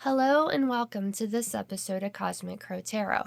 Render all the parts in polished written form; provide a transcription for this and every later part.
Hello and welcome to this episode of Cosmic Crow Tarot.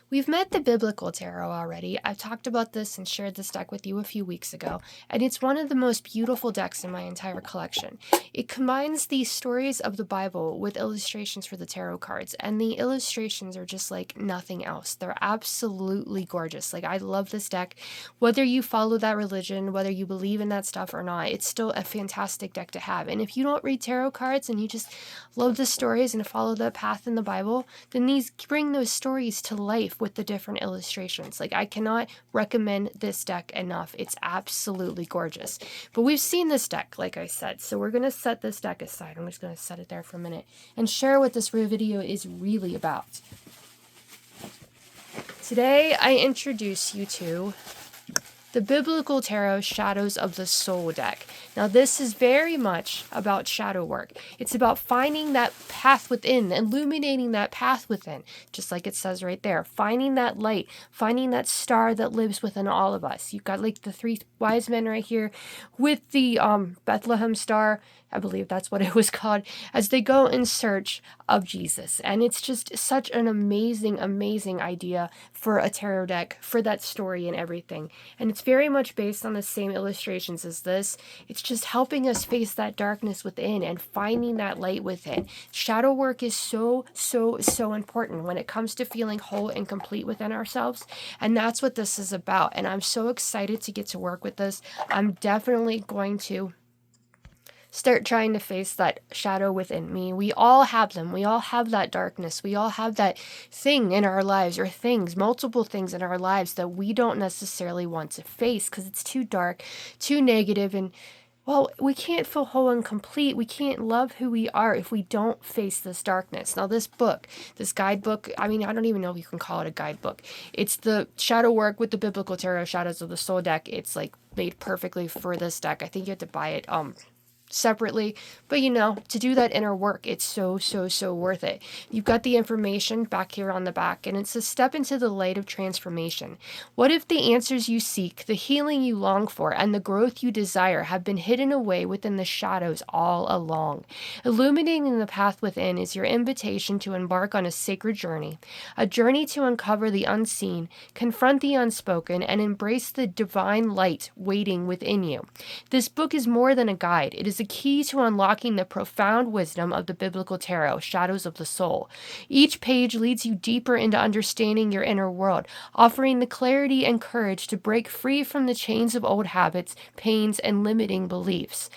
We've met the biblical tarot already. I've talked about this and shared this deck with you a few weeks ago, and it's one of the most beautiful decks in my entire collection. It combines the stories of the Bible with illustrations for the tarot cards, and the illustrations are just like nothing else. They're absolutely gorgeous. I love this deck. Whether you follow that religion, whether you believe in that stuff or not, it's still a fantastic deck to have. And if you don't read tarot cards and you just love the stories and follow the path in the Bible, then these bring those stories to life with the different illustrations. I cannot recommend this deck enough. It's absolutely gorgeous. But we've seen this deck, like I said, so we're going to set this deck aside. I'm just going to set it there for a minute and share what this video is really about. Today, I introduce you to the Biblical Tarot Shadows of the Soul deck. Now, this is very much about shadow work. It's about finding that path within, illuminating that path within, just like it says right there. Finding that light, finding that star that lives within all of us. You've got the three wise men right here with the Bethlehem star. I believe that's what it was called, as they go in search of Jesus. And it's just such an amazing, amazing idea for a tarot deck, for that story and everything. And it's very much based on the same illustrations as this. It's just helping us face that darkness within and finding that light within. Shadow work is so important when it comes to feeling whole and complete within ourselves. And that's what this is about. And I'm so excited to get to work with this. I'm definitely going to start trying to face that shadow within me. We all have them. We all have that darkness. We all have that thing in our lives, or things, multiple things in our lives that we don't necessarily want to face because it's too dark, too negative, and well, we can't feel whole and complete. We can't love who we are if we don't face this darkness. Now, this book, this guidebook, I don't even know if you can call it a guidebook. It's the Shadow Work with the Biblical Tarot Shadows of the Soul deck. It's made perfectly for this deck. I think you have to buy it separately, but to do that inner work, it's so worth it. You've got the information back here on the back, and it's a step into the light of transformation. What if the answers you seek, the healing you long for, and the growth you desire have been hidden away within the shadows all along? Illuminating the path within is your invitation to embark on a sacred journey, a journey to uncover the unseen, confront the unspoken, and embrace the divine light waiting within you. This book is more than a guide. It is a key to unlocking the profound wisdom of the Biblical Tarot, Shadows of the Soul. Each page leads you deeper into understanding your inner world, offering the clarity and courage to break free from the chains of old habits, pains, and limiting beliefs.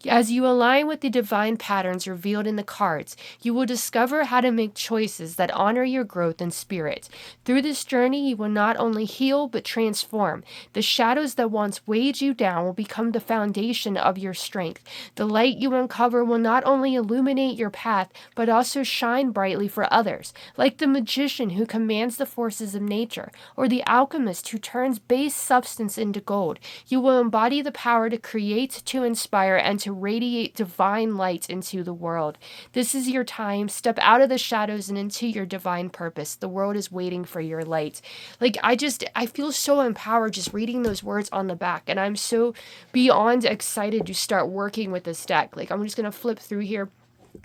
As you align with the divine patterns revealed in the cards, you will discover how to make choices that honor your growth and spirit. Through this journey, you will not only heal, but transform. The shadows that once weighed you down will become the foundation of your strength. The light you uncover will not only illuminate your path, but also shine brightly for others. Like the magician who commands the forces of nature, or the alchemist who turns base substance into gold, you will embody the power to create, to inspire, and to radiate divine light into the world. This is your time. Step out of the shadows and into your divine purpose. The world is waiting for your light. I feel so empowered just reading those words on the back, and I'm so beyond excited to start working with this deck. I'm just going to flip through here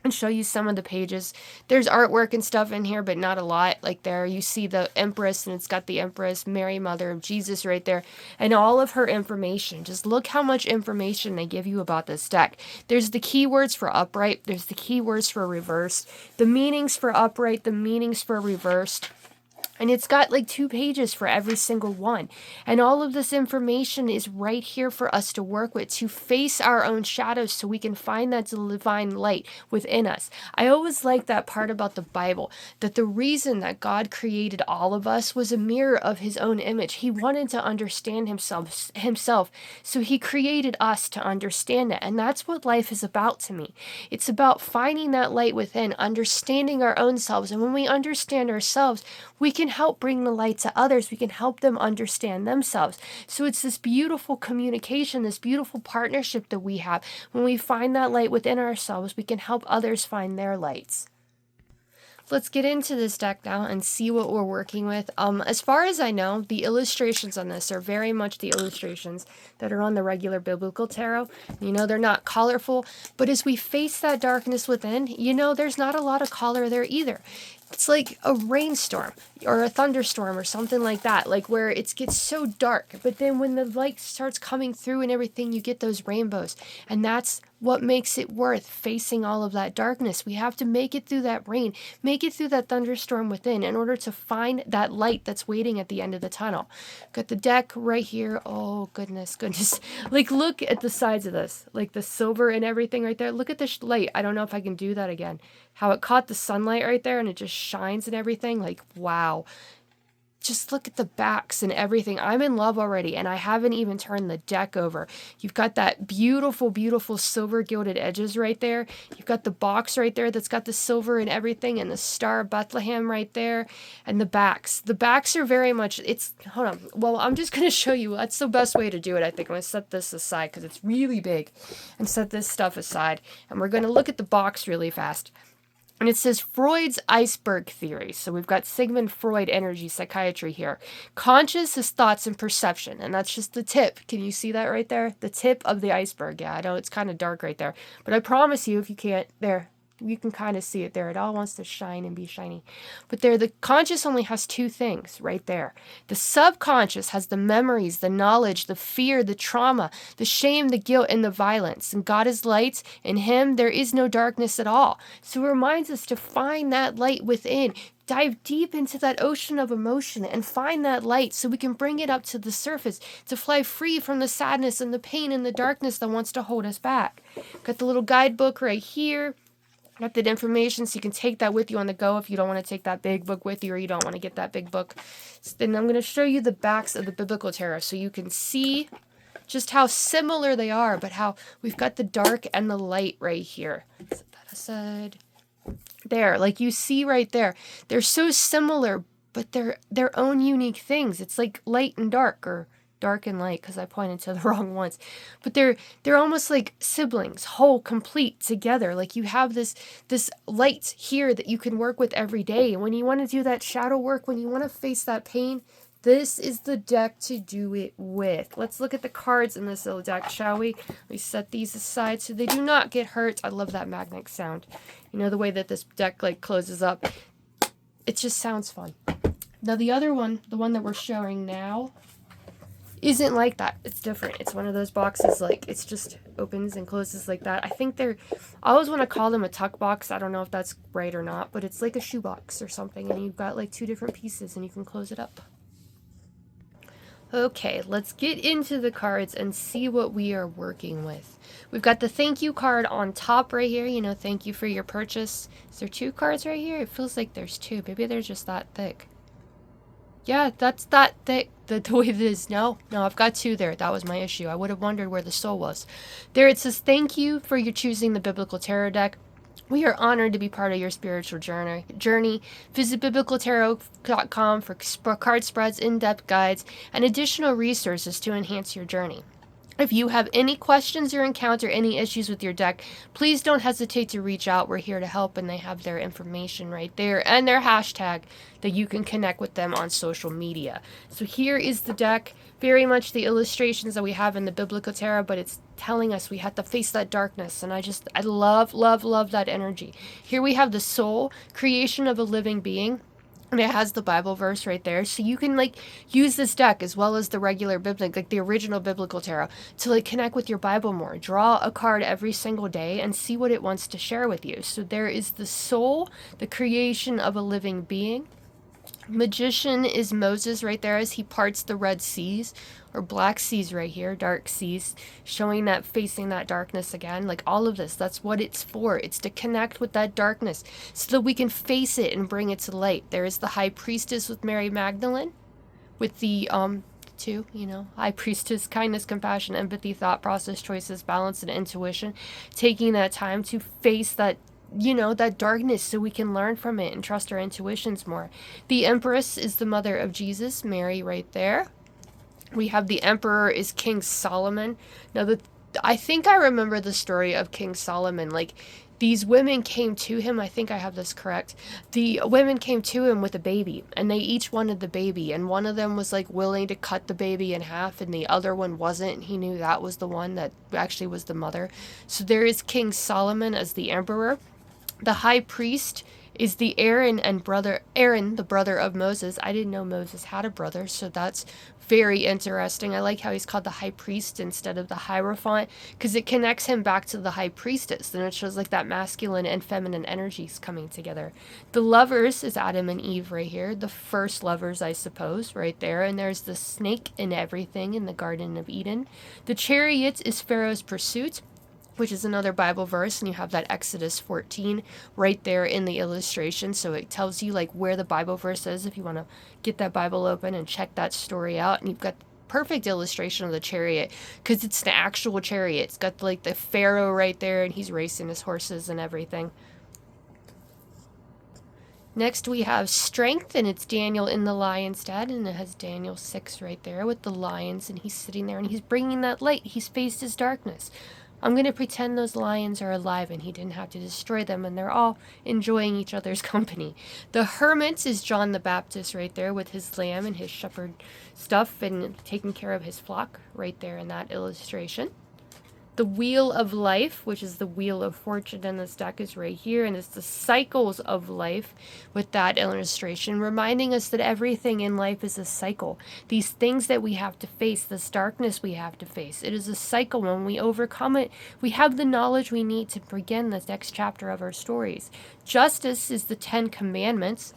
and show you some of the pages. There's artwork and stuff in here, but not a lot. There you see the Empress, and it's got the Empress, Mary, Mother of Jesus right there, and all of her information. Just look how much information they give you about this deck. There's the keywords for upright. There's the keywords for reversed. The meanings for upright, the meanings for reversed. And it's got 2 pages for every single one. And all of this information is right here for us to work with, to face our own shadows so we can find that divine light within us. I always like that part about the Bible, that the reason that God created all of us was a mirror of his own image. He wanted to understand himself, so he created us to understand it. And that's what life is about to me. It's about finding that light within, understanding our own selves. And when we understand ourselves, we can help bring the light to others. We can help them understand themselves. So it's this beautiful communication, this beautiful partnership that we have. When we find that light within ourselves, we can help others find their lights. let's get into this deck now and see what we're working with. As far as I know, the illustrations on this are very much the illustrations that are on the regular biblical tarot. You know, they're not colorful, but as we face that darkness within, you know, there's not a lot of color there either. It's like a rainstorm or a thunderstorm or something like that, like where it gets so dark, but then when the light starts coming through and everything, you get those rainbows. And that's what makes it worth facing all of that darkness. We have to make it through that rain, make it through that thunderstorm within in order to find that light that's waiting at the end of the tunnel. Got the deck right here. Oh, goodness. Like, look at the sides of this, like the silver and everything right there. Look at this light. I don't know if I can do that again. How it caught the sunlight right there and it just shines and everything. Like, wow. Just look at the backs and everything. I'm in love already, and I haven't even turned the deck over. You've got that beautiful, beautiful silver gilded edges right there. You've got the box right there that's got the silver and everything, and the Star of Bethlehem right there, and the backs. The backs are very much, hold on. Well, I'm just going to show you. That's the best way to do it, I think. I'm going to set this aside because it's really big, and set this stuff aside, and we're going to look at the box really fast. And it says Freud's iceberg theory. So we've got Sigmund Freud energy psychiatry here. Conscious is thoughts and perception. And that's just the tip. Can you see that right there? The tip of the iceberg. Yeah, I know it's kind of dark right there. But I promise you, if you can't, there, you can kind of see it there. It all wants to shine and be shiny. But there, the conscious only has two things right there. The subconscious has the memories, the knowledge, the fear, the trauma, the shame, the guilt, and the violence. And God is light. In him, there is no darkness at all. So it reminds us to find that light within. Dive deep into that ocean of emotion and find that light so we can bring it up to the surface to fly free from the sadness and the pain and the darkness that wants to hold us back. Got the little guidebook right here. Got that information so you can take that with you on the go if you don't want to take that big book with you or you don't want to get that big book. So then I'm going to show you the backs of the biblical tarot so you can see just how similar they are, but how we've got the dark and the light right here. Set that aside. There, like you see right there. They're so similar, but they're their own unique things. It's like light and dark, or dark and light, because I pointed to the wrong ones. But they're almost like siblings, whole, complete, together. Like you have this light here that you can work with every day. And when you want to do that shadow work, when you want to face that pain, this is the deck to do it with. Let's look at the cards in this little deck, shall we? We set these aside so they do not get hurt. I love that magnetic sound. You know, the way that this deck like closes up. It just sounds fun. Now the other one, the one that we're showing now, isn't like that. It's different. It's one of those boxes, like, it's just opens and closes like that. I think I always want to call them a tuck box. I don't know if that's right or not, but it's like a shoebox or something, and you've got like two different pieces and you can close it up. Okay, let's get into the cards and see what we are working with. We've got the thank you card on top right here. You know, thank you for your purchase. Is there two cards right here? It feels like there's two. Maybe they're just that thick. Yeah, that's that thick, the way it is. No, I've got two there. That was my issue. I would have wondered where the soul was. There it says, thank you for your choosing the Biblical Tarot deck. We are honored to be part of your spiritual journey. Visit biblicaltarot.com for card spreads, in-depth guides, and additional resources to enhance your journey. If you have any questions or encounter any issues with your deck, please don't hesitate to reach out. We're here to help, and they have their information right there and their hashtag that you can connect with them on social media. So here is the deck, very much the illustrations that we have in the Biblical Tarot, but it's telling us we have to face that darkness, and I love, love, love that energy. Here we have the soul, creation of a living being. And it has the Bible verse right there. So you can like use this deck as well as the regular biblical, like the original Biblical Tarot, to like connect with your Bible more. Draw a card every single day and see what it wants to share with you. So there is the soul, the creation of a living being. Magician is Moses right there as he parts the Red Seas, or Black Seas right here, dark seas, showing that facing that darkness again. Like all of this, that's what it's for. It's to connect with that darkness so that we can face it and bring it to light. There is the High Priestess with Mary Magdalene, with the two, you know, High Priestess, kindness, compassion, empathy, thought process, choices, balance, and intuition, taking that time to face that, you know, that darkness so we can learn from it and trust our intuitions more. The Empress is the mother of Jesus, Mary right there. We have the Emperor is King Solomon. Now, I think I remember the story of King Solomon. Like, these women came to him. I think I have this correct. The women came to him with a baby, and they each wanted the baby, and one of them was like willing to cut the baby in half, and the other one wasn't. He knew that was the one that actually was the mother. So there is King Solomon as the emperor. The high priest is the Aaron, the brother of Moses. I didn't know Moses had a brother, so that's very interesting. I like how he's called the high priest instead of the hierophant, because it connects him back to the high priestess. Then it shows like that masculine and feminine energies coming together. The lovers is Adam and Eve right here, the first lovers, I suppose, right there. And there's the snake and everything in the Garden of Eden. The chariot is Pharaoh's pursuit, which is another Bible verse, and you have that Exodus 14 right there in the illustration. So it tells you like where the Bible verse is if you want to get that Bible open and check that story out. And you've got perfect illustration of the chariot, because it's the actual chariot. It's got like the Pharaoh right there, and he's racing his horses and everything. Next we have strength, and it's Daniel in the lion's den, and it has Daniel 6 right there with the lions, and he's sitting there and he's bringing that light. He's faced his darkness. I'm going to pretend those lions are alive and he didn't have to destroy them, and they're all enjoying each other's company. The hermit is John the Baptist right there with his lamb and his shepherd stuff and taking care of his flock right there in that illustration. The wheel of life, which is the wheel of fortune in this deck, is right here, and it's the cycles of life with that illustration, reminding us that everything in life is a cycle. These things that we have to face, this darkness we have to face, it is a cycle. When we overcome it, we have the knowledge we need to begin the next chapter of our stories. Justice is the 10 Commandments.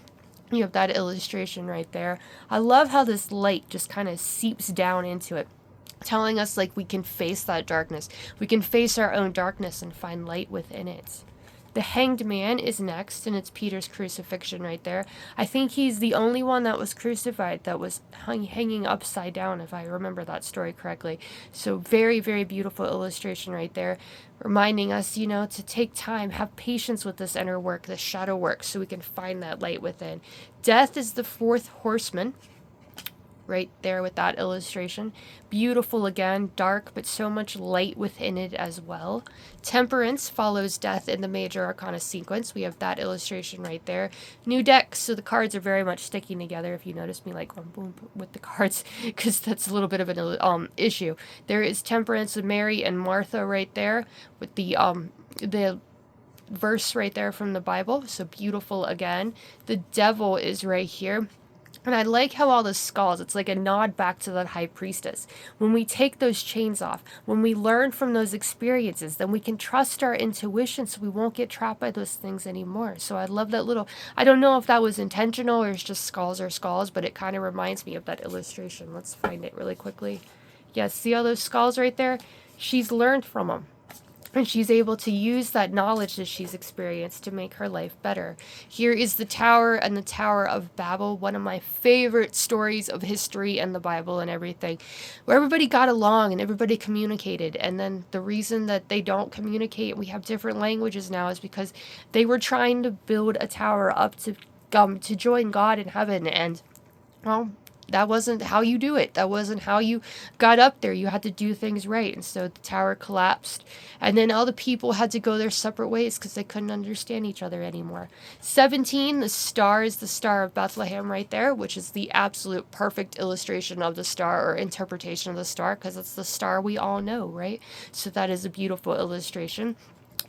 You have that illustration right there. I love how this light just kind of seeps down into it, telling us like we can face that darkness. We can face our own darkness and find light within it. The hanged man is next, and it's Peter's crucifixion right there. I think he's the only one that was crucified that was hanging upside down, if I remember that story correctly. So very, very beautiful illustration right there, reminding us, to take time, have patience with this inner work, this shadow work, so we can find that light within. Death is the fourth horseman right there with that illustration. Beautiful again, dark, but so much light within it as well. Temperance follows death in the major arcana sequence. We have that illustration right there. New deck, so the cards are very much sticking together. If you notice me like boom, boom, with the cards, because that's a little bit of an issue. There is Temperance of Mary and Martha right there with the verse right there from the Bible. So beautiful again. The devil is right here. And I like how all the skulls, it's like a nod back to that high priestess. When we take those chains off, when we learn from those experiences, then we can trust our intuition so we won't get trapped by those things anymore. So I love that little, I don't know if that was intentional or it's just skulls or skulls, but it kind of reminds me of that illustration. Let's find it really quickly. Yes, see all those skulls right there? She's learned from them. And she's able to use that knowledge that she's experienced to make her life better. Here is the Tower and the Tower of Babel, one of my favorite stories of history and the Bible and everything, where everybody got along and everybody communicated. And then the reason that they don't communicate, we have different languages now, is because they were trying to build a tower up to join God in heaven. And, well, that wasn't how you do it. That wasn't how you got up there. You had to do things right. And so the tower collapsed. And then all the people had to go their separate ways because they couldn't understand each other anymore. 17, the star is the Star of Bethlehem right there, which is the absolute perfect illustration of the star or interpretation of the star, because it's the star we all know, right? So that is a beautiful illustration.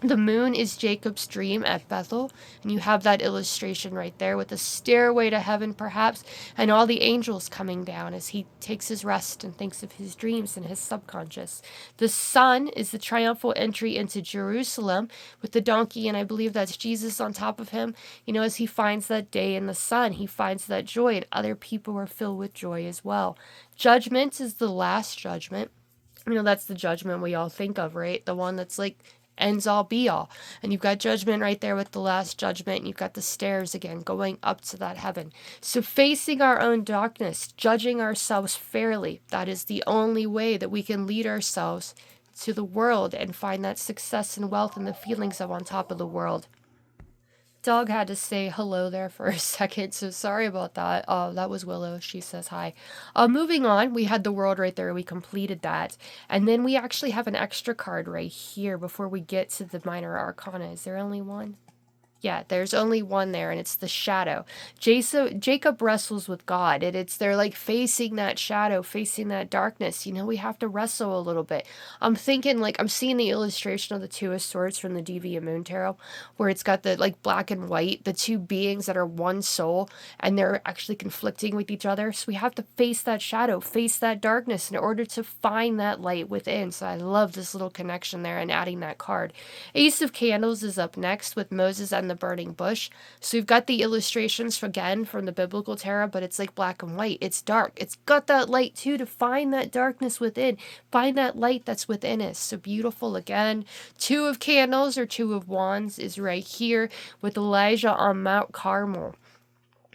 The moon is Jacob's dream at Bethel, and you have that illustration right there with the stairway to heaven, perhaps, and all the angels coming down as he takes his rest and thinks of his dreams and his subconscious. The sun is the triumphal entry into Jerusalem with the donkey, and I believe that's Jesus on top of him. As he finds that day in the sun, he finds that joy, and other people are filled with joy as well. Judgment is the last judgment. That's the judgment we all think of, right? The one that's like ends all be all. And you've got judgment right there with the last judgment. And you've got the stairs again going up to that heaven. So facing our own darkness, judging ourselves fairly, that is the only way that we can lead ourselves to the world and find that success and wealth and the feelings of on top of the world. Dog had to say hello there for a second, so sorry about that. That was Willow. She says hi. Moving on, we had the world right there. We completed that. And then we actually have an extra card right here before we get to the minor arcana. Is there only one? Yeah, there's only one there, and it's the shadow. Jacob wrestles with God, and they're like facing that shadow, facing that darkness. We have to wrestle a little bit. I'm thinking, like, I'm seeing the illustration of the Two of Swords from the Deviant Moon Tarot, where it's got the like black and white, the two beings that are one soul, and they're actually conflicting with each other. So we have to face that shadow, face that darkness in order to find that light within. So I love this little connection there and adding that card. Ace of Candles is up next with Moses and the burning bush. So we've got the illustrations again from the biblical tarot, but it's like black and white. It's dark. It's got that light too, to find that darkness within, find that light that's within us. So beautiful again. Two of Candles or Two of Wands is right here with Elijah on Mount Carmel.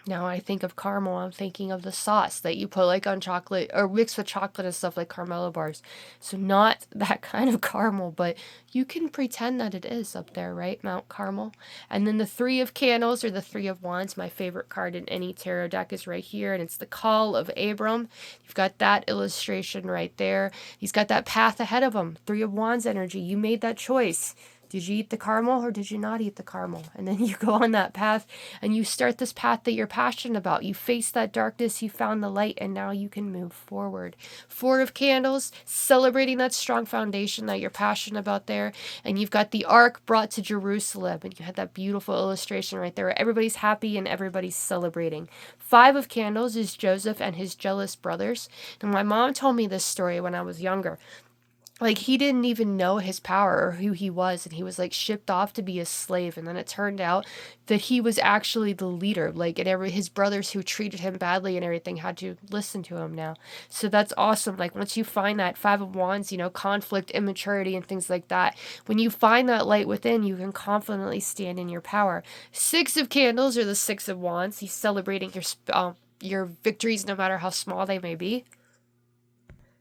Now I think of caramel, I'm thinking of the sauce that you put like on chocolate or mix with chocolate and stuff, like Carmelo bars. So not that kind of caramel, but you can pretend that it is up there, right? Mount Carmel. And then the Three of Candles or the Three of Wands, my favorite card in any tarot deck, is right here. And it's the Call of Abram. You've got that illustration right there. He's got that path ahead of him. Three of Wands energy. You made that choice. Did you eat the caramel or did you not eat the caramel? And then you go on that path and you start this path that you're passionate about. You face that darkness, you found the light, and now you can move forward. Four of Candles, celebrating that strong foundation that you're passionate about there. And you've got the ark brought to Jerusalem, and you had that beautiful illustration right there where everybody's happy and everybody's celebrating. Five of Candles is Joseph and his jealous brothers. And my mom told me this story when I was younger. Like, he didn't even know his power or who he was, and he was like shipped off to be a slave, and then it turned out that he was actually the leader, like, and his brothers who treated him badly and everything had to listen to him now. So that's awesome. Like, once you find that Five of Wands, conflict, immaturity, and things like that, when you find that light within, you can confidently stand in your power. Six of Candles or the Six of Wands, he's celebrating your victories, no matter how small they may be.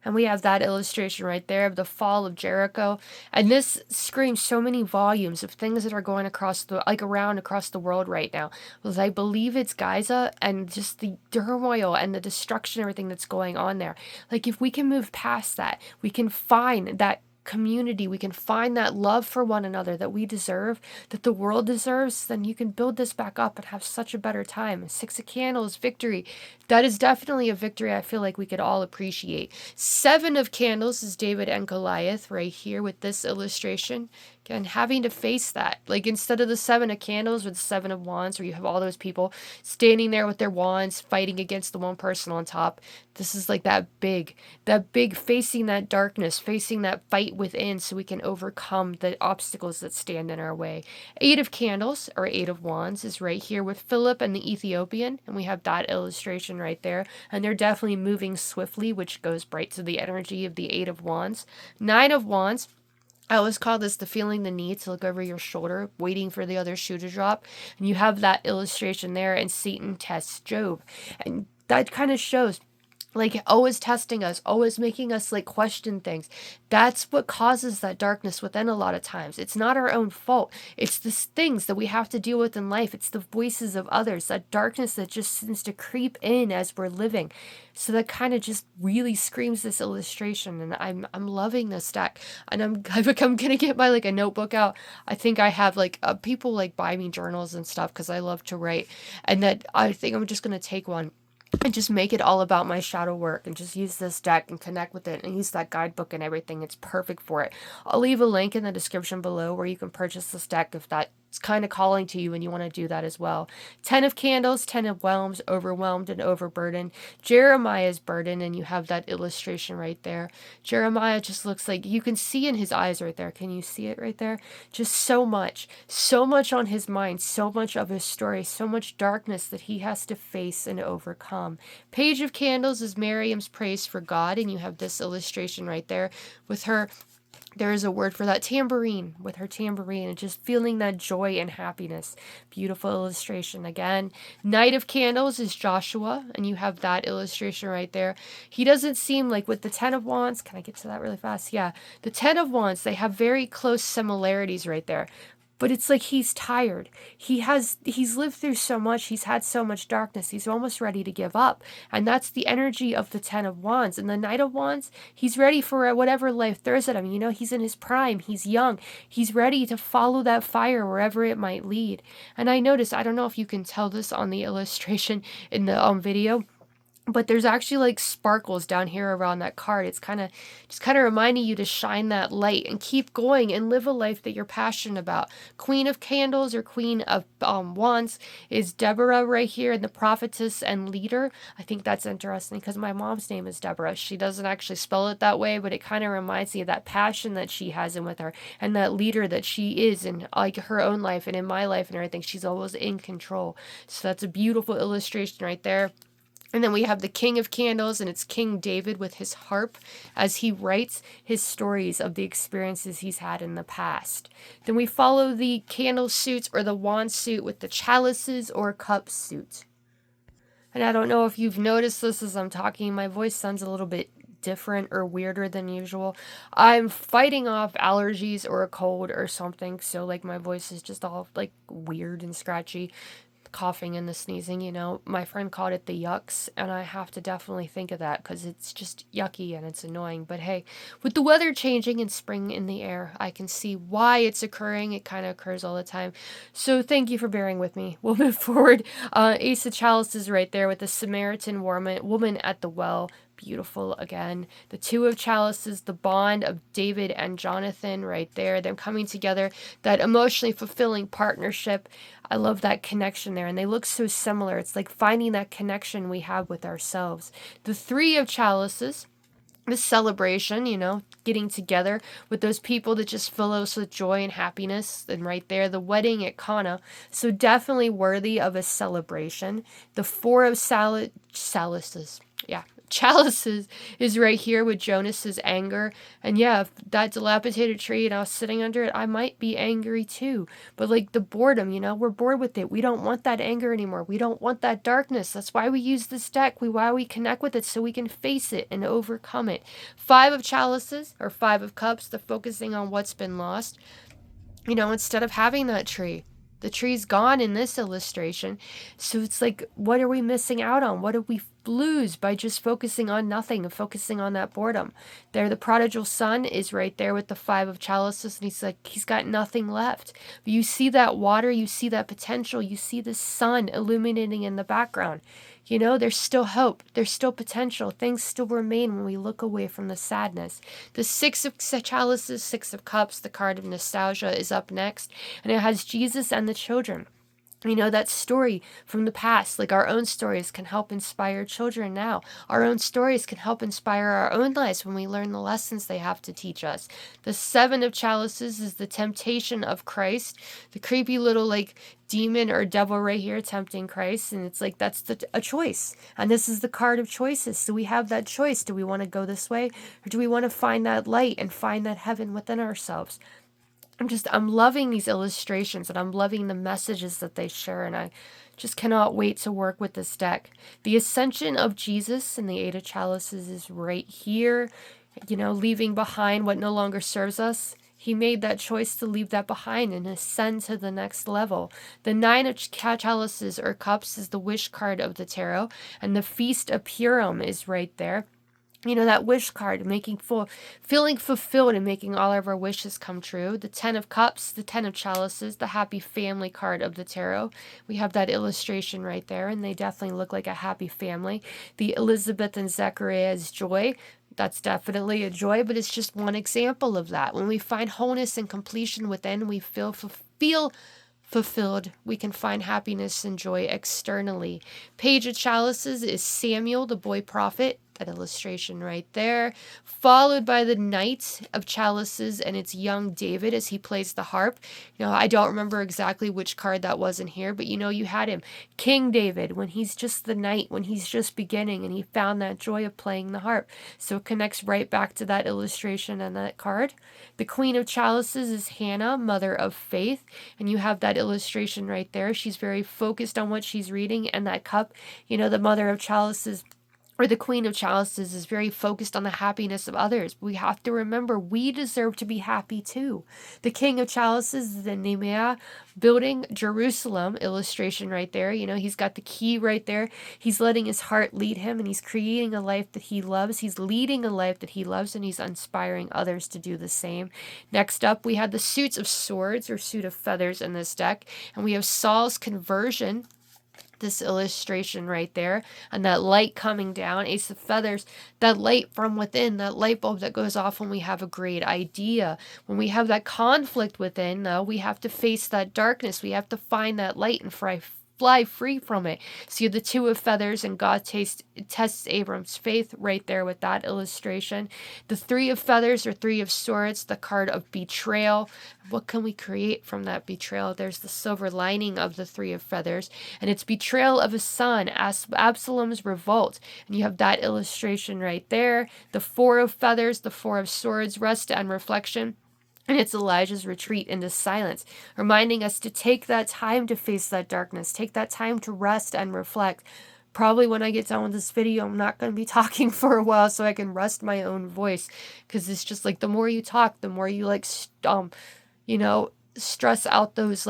And we have that illustration right there of the fall of Jericho. And this screams so many volumes of things that are going across the world right now. Because I believe it's Gaza and just the turmoil and the destruction, everything that's going on there. Like, if we can move past that, we can find that community, we can find that love for one another that we deserve, that the world deserves, then you can build this back up and have such a better time. Six of Candles, victory. That is definitely a victory I feel like we could all appreciate. Seven of Candles is David and Goliath right here with this illustration. Again, having to face that. Like, instead of the Seven of Candles or the Seven of Wands, where you have all those people standing there with their wands fighting against the one person on top, this is like that big facing that darkness, facing that fight within so we can overcome the obstacles that stand in our way. Eight of Candles or Eight of Wands is right here with Philip and the Ethiopian, and we have that illustration right there. And they're definitely moving swiftly, which goes right to the energy of the Eight of Wands. Nine of Wands, I always call this the feeling the need to look over your shoulder, waiting for the other shoe to drop. And you have that illustration there, and Satan tests Job. And that kind of shows, like, always testing us, always making us like question things. That's what causes that darkness within a lot of times. It's not our own fault. It's the things that we have to deal with in life. It's the voices of others, that darkness that just seems to creep in as we're living. So that kind of just really screams this illustration, and I'm loving this deck. And I'm gonna get my like a notebook out. I think I have like people like buy me journals and stuff because I love to write, and that I think I'm just gonna take one and just make it all about my shadow work and just use this deck and connect with it and use that guidebook and everything. It's perfect for it. I'll leave a link in the description below where you can purchase this deck if that's kind of calling to you and you want to do that as well. 10 of Candles, 10 of Realms, overwhelmed and overburdened. Jeremiah's burden, and you have that illustration right there. Jeremiah just looks like, you can see in his eyes right there. Can you see it right there? Just so much on his mind, so much of his story, so much darkness that he has to face and overcome. Page of Candles is Miriam's praise for God, and you have this illustration right there with her. There is a word for that, tambourine, with her tambourine and just feeling that joy and happiness. Beautiful illustration again. Knight of Candles is Joshua, and you have that illustration right there. He doesn't seem like, with the Ten of Wands, can I get to that really fast? Yeah, the Ten of Wands, they have very close similarities right there. but it's like he's tired. He's lived through so much. He's had so much darkness. He's almost ready to give up. And that's the energy of the 10 of Wands. And the Knight of Wands, he's ready for whatever life throws at him. You know, he's in his prime. He's young. He's ready to follow that fire wherever it might lead. And I noticed, I don't know if you can tell this on the illustration in the video, but there's actually like sparkles down here around that card. It's just kind of reminding you to shine that light and keep going and live a life that you're passionate about. Queen of Candles or Queen of Wands is Deborah right here, and the prophetess and leader. I think that's interesting because my mom's name is Deborah. She doesn't actually spell it that way, but it kind of reminds me of that passion that she has in with her, and that leader that she is in like her own life and in my life and everything. She's always in control. So that's a beautiful illustration right there. And then we have the King of Candles, and it's King David with his harp as he writes his stories of the experiences he's had in the past. Then we follow the candle suits or the wand suit with the chalices or cup suit. And I don't know if you've noticed this as I'm talking, my voice sounds a little bit different or weirder than usual. I'm fighting off allergies or a cold or something, so like my voice is just all like weird and scratchy. Coughing and the sneezing, you know, my friend called it the yucks, and I have to definitely think of that because it's just yucky and it's annoying. But hey, with the weather changing and spring in the air, I can see why it's occurring. It kind of occurs all the time. So thank you for bearing with me. We'll move forward. Ace of Chalices right there with the Samaritan woman at the well. Beautiful again. The Two of Chalices, the bond of David and Jonathan right there, them coming together, that emotionally fulfilling partnership. I love that connection there, and they look so similar. It's like finding that connection we have with ourselves. The Three of Chalices, the celebration, you know, getting together with those people that just fill us with joy and happiness. And right there, the wedding at Cana. So definitely worthy of a celebration. The Four of Chalices. Yeah. Chalices is right here with Jonas's anger. And yeah, if that dilapidated tree and I was sitting under it, I might be angry too. But like the boredom, you know, we're bored with it. We don't want that anger anymore. We don't want that darkness. That's why we use this deck. Why we connect with it, so we can face it and overcome it. Five of Chalices or Five of Cups, the focusing on what's been lost. You know, instead of having that tree. The tree's gone in this illustration. So it's like, what are we missing out on? What do we lose by just focusing on nothing and focusing on that boredom? There, the prodigal son is right there with the Five of Chalices, and he's like, he's got nothing left. But you see that water, you see that potential, you see the sun illuminating in the background. You know, there's still hope. There's still potential. Things still remain when we look away from the sadness. The Six of Chalices, Six of Cups, the card of nostalgia is up next. And it has Jesus and the children. You know, that story from the past, like our own stories can help inspire children now. Our own stories can help inspire our own lives when we learn the lessons they have to teach us. The Seven of Chalices is the temptation of Christ, the creepy little like demon or devil right here tempting Christ. And it's like, that's a choice. And this is the card of choices. So we have that choice. Do we want to go this way, or do we want to find that light and find that heaven within ourselves? I'm loving these illustrations, and I'm loving the messages that they share, and I just cannot wait to work with this deck. The Ascension of Jesus and the Eight of Chalices is right here, you know, leaving behind what no longer serves us. He made that choice to leave that behind and ascend to the next level. The Nine of Chalices or Cups is the wish card of the tarot, and the Feast of Purim is right there. You know, that wish card, feeling fulfilled and making all of our wishes come true. The Ten of Cups, the Ten of Chalices, the happy family card of the tarot. We have that illustration right there, and they definitely look like a happy family. The Elizabeth and Zechariah's joy, that's definitely a joy, but it's just one example of that. When we find wholeness and completion within, we feel fulfilled. We can find happiness and joy externally. Page of Chalices is Samuel, the boy prophet. That illustration right there, followed by the Knight of Chalices, and it's young David as he plays the harp. You know, I don't remember exactly which card that was in here, but you know, you had him, King David, when he's just the knight, when he's just beginning, and he found that joy of playing the harp. So it connects right back to that illustration and that card. The Queen of Chalices is Hannah, mother of faith, and you have that illustration right there. She's very focused on what she's reading, and that cup, you know, the Mother of Chalices or the Queen of Chalices is very focused on the happiness of others. We have to remember we deserve to be happy too. The King of Chalices is the Nehemiah building Jerusalem illustration right there. He's got the key right there. He's letting his heart lead him, and he's creating a life that he loves. He's leading a life that he loves, and he's inspiring others to do the same. Next up, we have the Suits of Swords, or Suit of Feathers in this deck, and we have Saul's conversion, this illustration right there, and that light coming down, Ace of Feathers, that light from within, that light bulb that goes off when we have a great idea. When we have that conflict within, though, we have to face that darkness. We have to find that light and fly free from it. So you have the Two of Feathers, and God tests Abram's faith right there with that illustration. The Three of Feathers, or Three of Swords, the card of betrayal. What can we create from that betrayal? There's the silver lining of the Three of Feathers, and it's betrayal of a son, Absalom's revolt. And you have that illustration right there. The Four of Feathers, the Four of Swords, rest and reflection. And it's Elijah's retreat into silence, reminding us to take that time to face that darkness, take that time to rest and reflect. Probably when I get done with this video, I'm not going to be talking for a while so I can rest my own voice, because it's just like the more you talk, the more you stress out those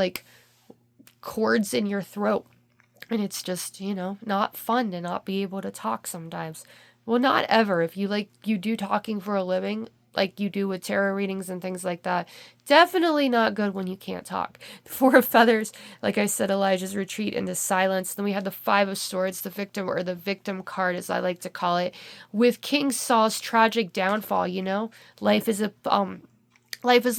cords in your throat. And it's just, not fun to not be able to talk sometimes. Well, not ever. If you do talking for a living, like you do with tarot readings and things like that, definitely not good when you can't talk. The Four of Feathers, like I said, Elijah's retreat into silence. Then we have the Five of Swords, the victim, or the victim card, as I like to call it, with King Saul's tragic downfall. Life is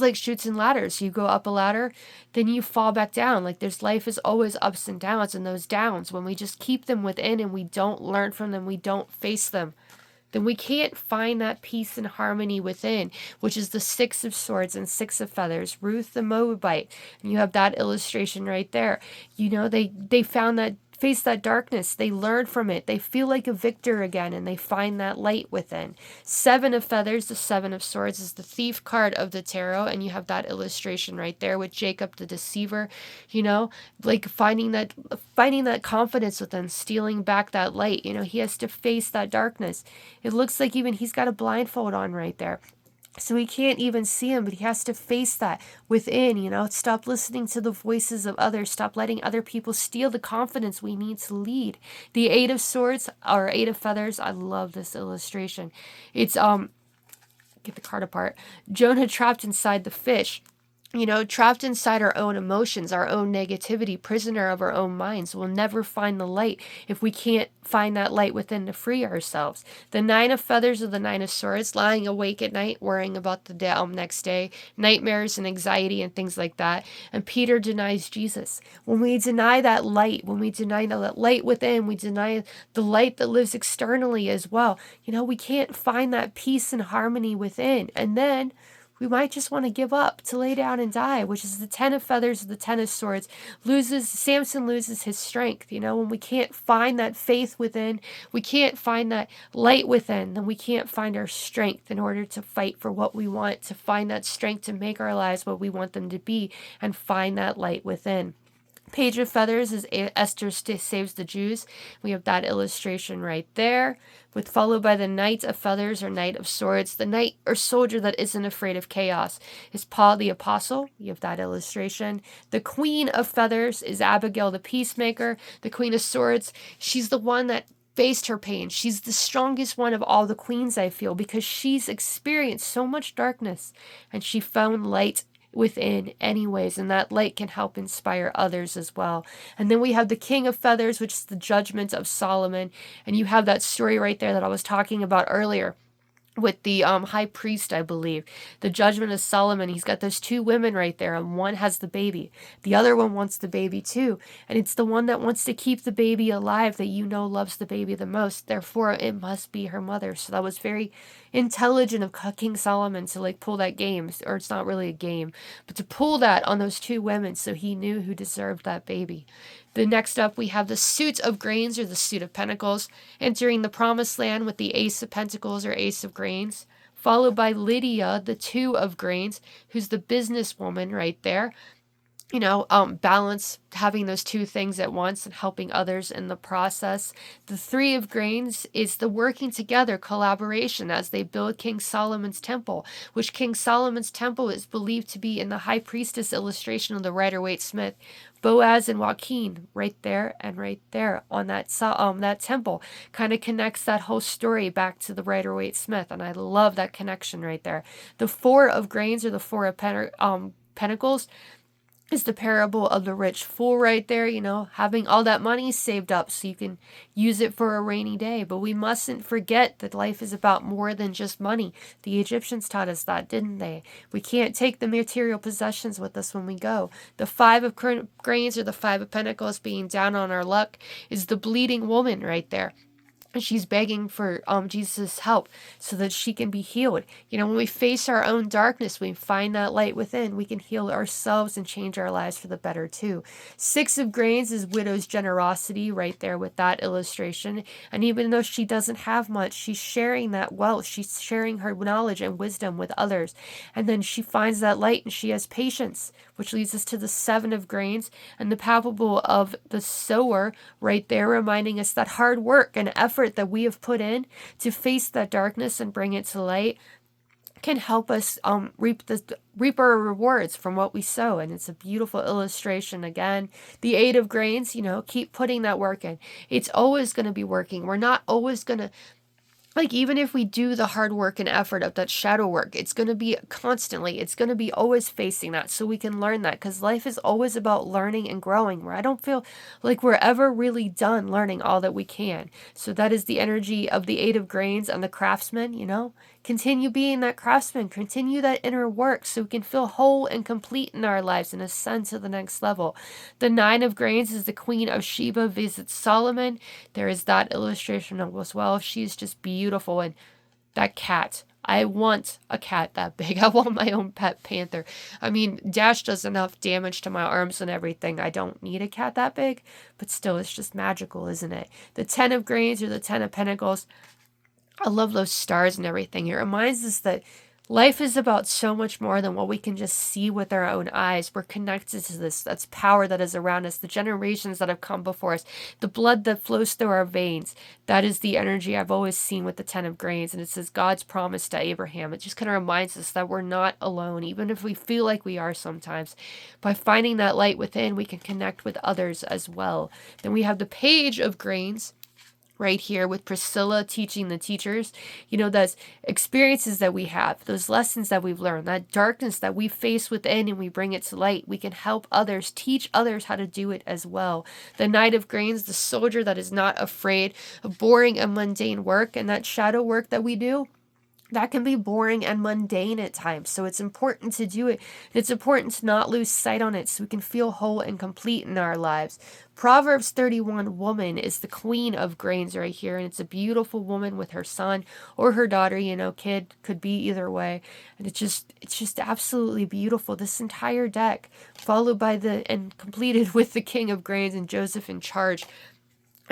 like chutes and ladders. You go up a ladder, then you fall back down. Life is always ups and downs, and those downs, when we just keep them within and we don't learn from them, we don't face them, then we can't find that peace and harmony within, which is the Six of Swords and Six of Feathers, Ruth the Moabite. And you have that illustration right there. They found that, face that darkness, they learn from it, they feel like a victor again, and they find that light within. Seven of Feathers, the Seven of Swords, is the thief card of the tarot, and you have that illustration right there with Jacob the deceiver, finding that confidence within, stealing back that light. He has to face that darkness. It looks like even he's got a blindfold on right there, so he can't even see him, but he has to face that within. Stop listening to the voices of others. Stop letting other people steal the confidence we need to lead. The Eight of Swords, or Eight of Feathers, I love this illustration. It's, get the card apart. Jonah trapped inside the fish. Trapped inside our own emotions, our own negativity, prisoner of our own minds. We'll never find the light if we can't find that light within to free ourselves. The Nine of Feathers, or the Nine of Swords, lying awake at night, worrying about the next day, nightmares and anxiety and things like that. And Peter denies Jesus. When we deny that light, when we deny that light within, we deny the light that lives externally as well. We can't find that peace and harmony within. And then we might just want to give up, to lay down and die, which is the Ten of Feathers, the Ten of Swords. Samson loses his strength. When we can't find that faith within, we can't find that light within, then we can't find our strength in order to fight for what we want, to find that strength to make our lives what we want them to be, and find that light within. Page of Feathers is Esther saves the Jews. We have that illustration right there, followed by the Knight of Feathers, or Knight of Swords. The knight or soldier that isn't afraid of chaos is Paul the Apostle. You have that illustration. The Queen of Feathers is Abigail the Peacemaker. The Queen of Swords, she's the one that faced her pain. She's the strongest one of all the queens, I feel, because she's experienced so much darkness and she found light within anyways, and that light can help inspire others as well. And then we have the King of Feathers, which is the judgment of Solomon, and you have that story right there that I was talking about earlier with the high priest, I believe. The judgment of Solomon, he's got those two women right there, and one has the baby. The other one wants the baby too, and it's the one that wants to keep the baby alive that loves the baby the most. Therefore, it must be her mother. So that was very intelligent of King Solomon to pull that game, or it's not really a game, but to pull that on those two women, so he knew who deserved that baby. The next up, we have the Suit of Grains, or the Suit of Pentacles, entering the Promised Land with the Ace of Pentacles, or Ace of Grains, followed by Lydia, the Two of Grains, who's the businesswoman right there. balance, having those two things at once and helping others in the process. The Three of Grains is the working together, collaboration as they build King Solomon's temple, which King Solomon's temple is believed to be in the high priestess illustration of the Rider-Waite-Smith. Boaz and Joaquin, right there and right there on that temple, kind of connects that whole story back to the Rider-Waite-Smith, and I love that connection right there. The Four of Grains, or the Four of Pentacles, is the parable of the rich fool right there, having all that money saved up so you can use it for a rainy day. But we mustn't forget that life is about more than just money. The Egyptians taught us that, didn't they? We can't take the material possessions with us when we go. The Five of Grains, or the Five of Pentacles, being down on our luck, is the bleeding woman right there. And she's begging for Jesus' help so that she can be healed. When we face our own darkness, we find that light within, we can heal ourselves and change our lives for the better too. Six of Grains is widow's generosity right there with that illustration. And even though she doesn't have much, she's sharing that wealth. She's sharing her knowledge and wisdom with others. And then she finds that light and she has patience, which leads us to the Seven of Grains and the parable of the sower right there, reminding us that hard work and effort that we have put in to face that darkness and bring it to light can help us reap our rewards from what we sow. And it's a beautiful illustration. Again, the Eight of Grains, keep putting that work in. It's always going to be working. We're not always going to, even if we do the hard work and effort of that shadow work, it's going to be constantly, it's going to be always facing that, so we can learn that, because life is always about learning and growing, where I don't feel like we're ever really done learning all that we can. So that is the energy of the Eight of Grains and the craftsman, continue being that craftsman, continue that inner work so we can feel whole and complete in our lives and ascend to the next level. The Nine of Grains is the Queen of Sheba visits Solomon. There is that illustration as well. She's just beautiful. And that cat, I want a cat that big. I want my own pet panther. I mean, Dash does enough damage to my arms and everything. I don't need a cat that big, but still, it's just magical, isn't it? The Ten of Grains, or the Ten of Pentacles, I love those stars and everything. It reminds us that life is about so much more than what we can just see with our own eyes. We're connected to this. That's power that is around us, the generations that have come before us, the blood that flows through our veins. That is the energy I've always seen with the Ten of Grains. And it says God's promise to Abraham. It just kind of reminds us that we're not alone, even if we feel like we are sometimes. By finding that light within, we can connect with others as well. Then we have the Page of Grains right here with Priscilla teaching the teachers, those experiences that we have, those lessons that we've learned, that darkness that we face within and we bring it to light. We can help others, teach others how to do it as well. The Knight of Grains, the soldier that is not afraid of boring and mundane work, and that shadow work that we do, that can be boring and mundane at times. So it's important to do it. It's important to not lose sight on it so we can feel whole and complete in our lives. Proverbs 31 woman is the Queen of Grains right here. And it's a beautiful woman with her son or her daughter, kid, could be either way. And it's just absolutely beautiful. This entire deck, followed by and completed with the King of Grains and Joseph in charge.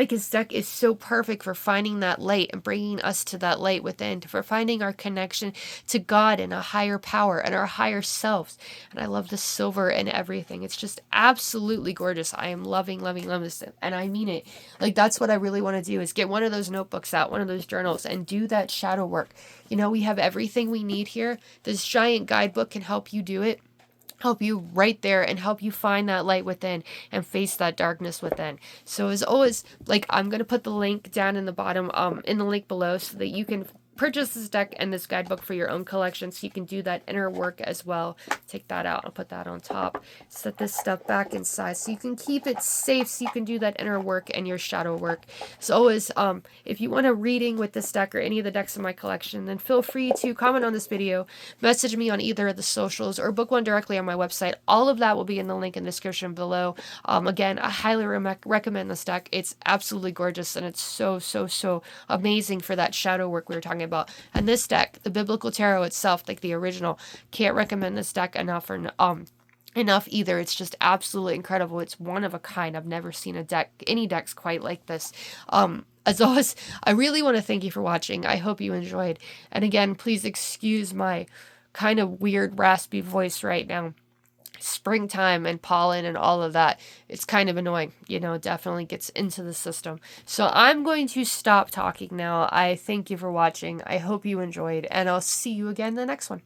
His deck is so perfect for finding that light and bringing us to that light within, for finding our connection to God and a higher power and our higher selves. And I love the silver and everything. It's just absolutely gorgeous. I am loving this. And I mean it. That's what I really want to do, is get one of those notebooks out, one of those journals, and do that shadow work. We have everything we need here. This giant guidebook can help you do it. Help you right there and help you find that light within and face that darkness within. So as always, I'm going to put the link down in the bottom, in the link below, so that you can purchase this deck and this guidebook for your own collection, so you can do that inner work as well. Take that out. I'll put that on top. Set this stuff back inside so you can keep it safe, so you can do that inner work and your shadow work. As always, if you want a reading with this deck or any of the decks in my collection, then feel free to comment on this video, message me on either of the socials, or book one directly on my website. All of that will be in the link in the description below. Again, I highly recommend this deck. It's absolutely gorgeous, and it's so amazing for that shadow work we were talking about. And this deck, the Biblical Tarot itself, the original, can't recommend this deck enough either. It's just absolutely incredible. It's one of a kind. I've never seen any decks quite like this. As always, I really want to thank you for watching. I hope you enjoyed. And again, please excuse my kind of weird raspy voice right now. springtime and pollen and all of that, it's kind of annoying. It definitely gets into the system. So I'm going to stop talking now. I thank you for watching. I hope you enjoyed, and I'll see you again in the next one.